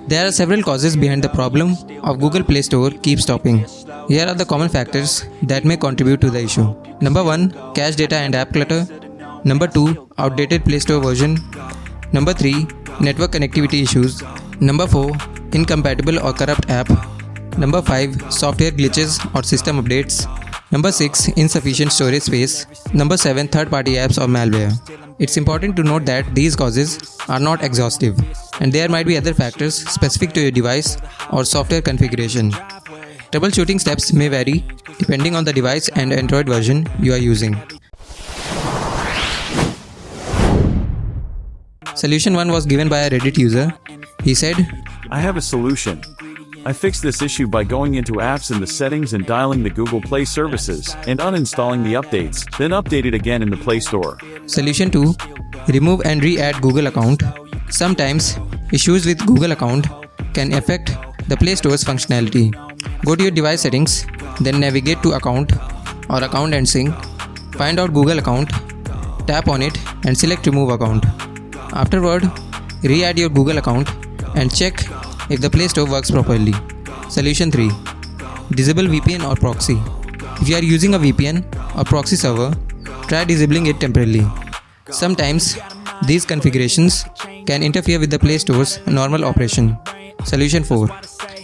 There are several causes behind the problem of Google Play Store keep stopping. Here are the common factors that may contribute to the issue. Number 1. Cache data and app clutter. Number 2. Outdated Play Store version. Number 3. Network connectivity issues. Number 4. Incompatible or corrupt app. Number 5. Software glitches or system updates. Number 6. Insufficient storage space. Number 7. Third-party apps or malware. It's important to note that these causes are not exhaustive, and there might be other factors specific to your device or software configuration. Troubleshooting steps may vary depending on the device and Android version you are using. Solution 1 was given by a Reddit user. He said, I have a solution. I fixed this issue by going into apps in the settings and dialing the Google Play services and uninstalling the updates, then update it again in the Play Store. Solution 2. Remove and re-add Google account. Sometimes, issues with Google account can affect the Play Store's functionality. Go to your device settings, then navigate to account or account and sync. Find out Google account, tap on it and select remove account. Afterward, re-add your Google account and check if the Play Store works properly. Solution 3. Disable VPN or proxy. If you are using a VPN or proxy server, try disabling it temporarily. Sometimes, these configurations can interfere with the Play Store's normal operation. Solution 4.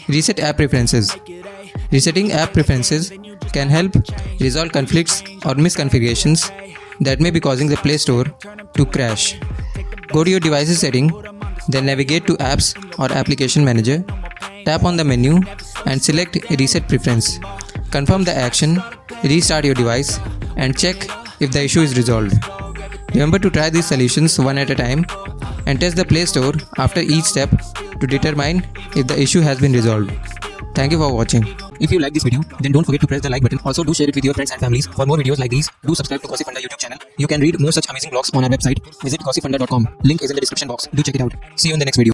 Reset app preferences. Resetting app preferences can help resolve conflicts or misconfigurations that may be causing the Play Store to crash. Go to your device's setting, then navigate to Apps or Application Manager. Tap on the menu and select Reset Preference. Confirm the action, restart your device, and check if the issue is resolved. Remember to try these solutions one at a time and test the Play Store after each step to determine if the issue has been resolved. Thank you for watching. If you like this video, then don't forget to press the like button. Also, do share it with your friends and families. For more videos like these, do subscribe to Gossipfunda YouTube channel. You can read more such amazing blogs on our website. Visit gossipfunda.com. Link is in the description box. Do check it out. See you in the next video.